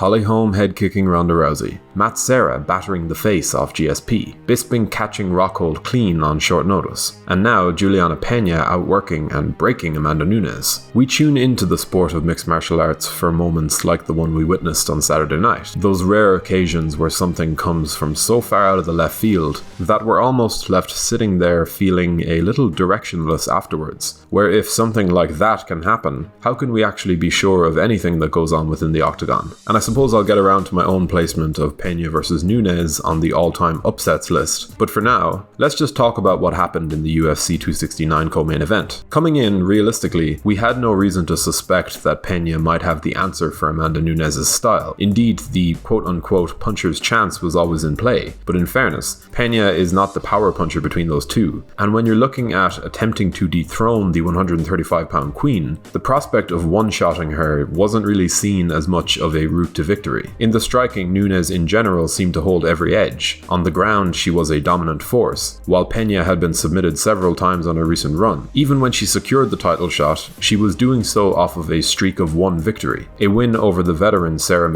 Holm head-kicking Ronda Rousey, Serra battering the face off GSP, Bisping catching Rockhold clean on short notice, and now Julianna Pena outworking and breaking Amanda Nunes. We tune into the sport of mixed martial arts for moments like the one we witnessed on Saturday night, those rare occasions where something comes from so far out of the left field that we're almost left sitting there feeling a little directionless afterwards, where if something like that can happen, how can we actually be sure of anything that goes on within the octagon? And I suppose I'll get around to my own placement of Peña versus Nunes on the all-time upsets list, but for now, let's just talk about what happened in the UFC 269 co-main event. Coming in, realistically, we had no reason to suspect that Peña might have the answer for Amanda Nunes' style. Indeed, the quote-unquote puncher's chance was always in play, but in fairness, Peña is not the power puncher between those two, and when you're looking at attempting to dethrone the 135-pound queen, the prospect of one-shotting her wasn't really seen as much of a route to victory. In the striking, Nunes in general seemed to hold every edge. On the ground, she was a dominant force, while Peña had been submitted several times on a recent run. Even when she secured the title shot, she was doing so off of a streak of one victory, a win over the veteran Serra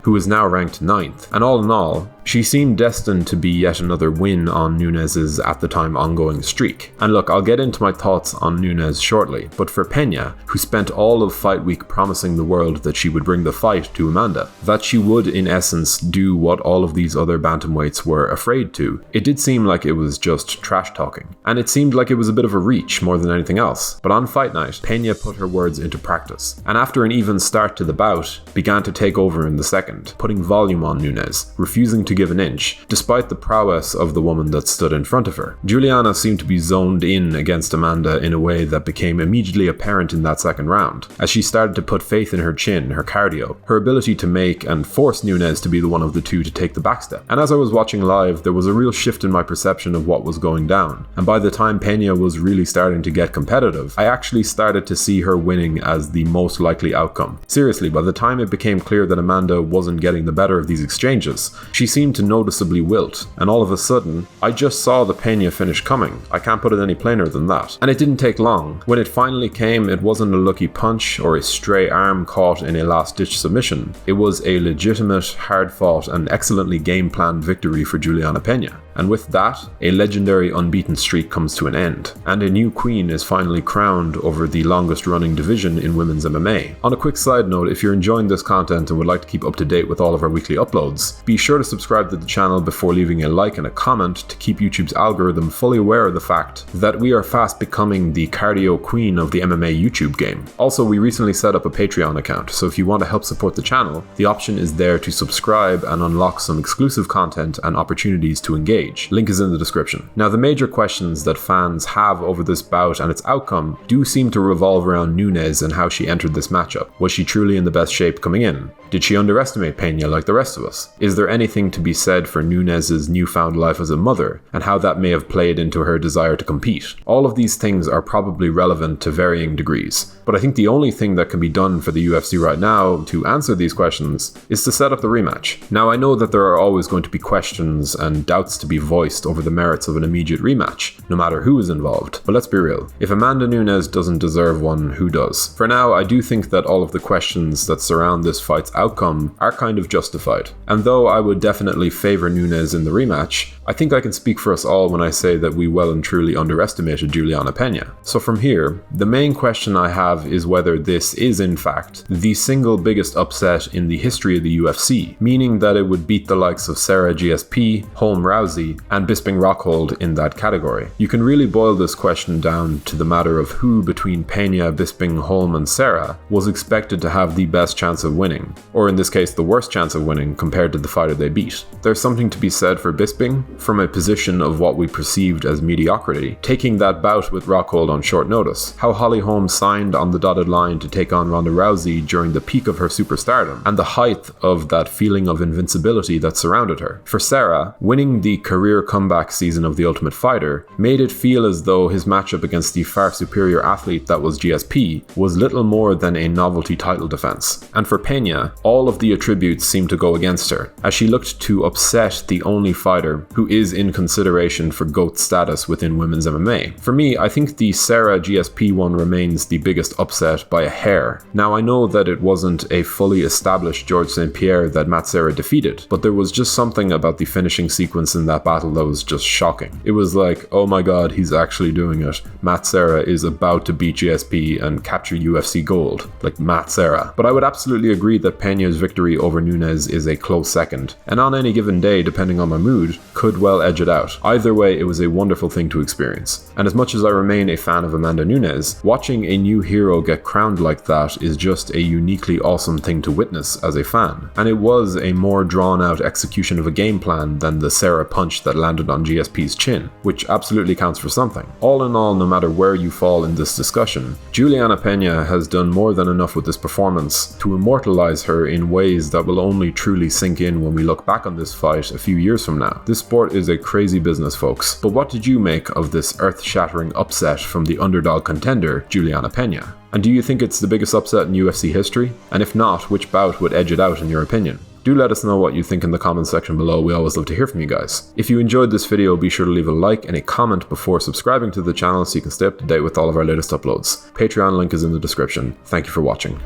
who is now ranked 9th, and all in all, she seemed destined to be yet another win on Nunes' at the time ongoing streak. And look, I'll get into my thoughts on Nunes shortly, but for Peña, who spent all of fight week promising the world that she would bring the fight to Amanda, that she would in essence do what all of these other bantamweights were afraid to, it did seem like it was just trash talking. And it seemed like it was a bit of a reach more than anything else. But on fight night, Peña put her words into practice, and after an even start to the bout, began to take over in the second, putting volume on Nunes, refusing to give an inch, despite the prowess of the woman that stood in front of her. Julianna seemed to be zoned in against Amanda in a way that became immediately apparent in that second round, as she started to put faith in her chin, her cardio, her ability to make and force Nunes to be the one of the two to take the backstep. And as I was watching live, there was a real shift in my perception of what was going down, and by the time Peña was really starting to get competitive, I actually started to see her winning as the most likely outcome. Seriously, by the time it became clear that Amanda wasn't getting the better of these exchanges, she seemed to noticeably wilt, and all of a sudden, I just saw the Peña finish coming. I can't put it any plainer than that. And it didn't take long. When it finally came, it wasn't a lucky punch or a stray arm caught in a last-ditch submission. It was a legitimate, hard-fought, and excellently game-planned victory for Julianna Pena. And with that, a legendary unbeaten streak comes to an end, and a new queen is finally crowned over the longest running division in women's MMA. On a quick side note, if you're enjoying this content and would like to keep up to date with all of our weekly uploads, be sure to subscribe to the channel before leaving a like and a comment to keep YouTube's algorithm fully aware of the fact that we are fast becoming the cardio queen of the MMA YouTube game. Also, we recently set up a Patreon account, so if you want to help support the channel, the option is there to subscribe and unlock some exclusive content and opportunities to engage. Link is in the description. Now, the major questions that fans have over this bout and its outcome do seem to revolve around Nunes and how she entered this matchup. Was she truly in the best shape coming in? Did she underestimate Peña like the rest of us? Is there anything to be said for Nunes' newfound life as a mother, and how that may have played into her desire to compete? All of these things are probably relevant to varying degrees, but I think the only thing that can be done for the UFC right now to answer these questions is to set up the rematch. Now, I know that there are always going to be questions and doubts to be voiced over the merits of an immediate rematch, no matter who is involved, but let's be real. If Amanda Nunes doesn't deserve one, who does? For now, I do think that all of the questions that surround this fight's outcome are kind of justified. And though I would definitely favor Nunes in the rematch, I think I can speak for us all when I say that we well and truly underestimated Julianna Pena. So from here, the main question I have is whether this is in fact the single biggest upset in the history of the UFC, meaning that it would beat the likes of Serra GSP, Holm Rousey, and Bisping Rockhold in that category. You can really boil this question down to the matter of who between Peña, Bisping, Holm, and Serra was expected to have the best chance of winning, or in this case the worst chance of winning compared to the fighter they beat. There's something to be said for Bisping, from a position of what we perceived as mediocrity, taking that bout with Rockhold on short notice, how Holm signed on the dotted line to take on Ronda Rousey during the peak of her superstardom, and the height of that feeling of invincibility that surrounded her. For Serra, winning the career comeback season of The Ultimate Fighter made it feel as though his matchup against the far superior athlete that was GSP was little more than a novelty title defense. And for Peña, all of the attributes seemed to go against her, as she looked to upset the only fighter who who is in consideration for GOAT status within women's MMA. For me, I think the Serra GSP one remains the biggest upset by a hair. Now, I know that it wasn't a fully established George St. Pierre that Matt Serra defeated, but there was just something about the finishing sequence in that battle that was just shocking. It was like, oh my god, he's actually doing it. Matt Serra is about to beat GSP and capture UFC gold, like Matt Serra. But I would absolutely agree that Peña's victory over Nunes is a close second, and on any given day, depending on my mood, could well edge it out. Either way, it was a wonderful thing to experience. And as much as I remain a fan of Amanda Nunes, watching a new hero get crowned like that is just a uniquely awesome thing to witness as a fan. And it was a more drawn out execution of a game plan than the Serra punch that landed on GSP's chin, which absolutely counts for something. All in all, no matter where you fall in this discussion, Julianna Pena has done more than enough with this performance to immortalize her in ways that will only truly sink in when we look back on this fight a few years from now. This sport is a crazy business, folks. But what did you make of this earth-shattering upset from the underdog contender, Julianna Pena? And do you think it's the biggest upset in UFC history? And if not, which bout would edge it out in your opinion? Do let us know what you think in the comments section below. We always love to hear from you guys. If you enjoyed this video, be sure to leave a like and a comment before subscribing to the channel so you can stay up to date with all of our latest uploads. Patreon link is in the description. Thank you for watching.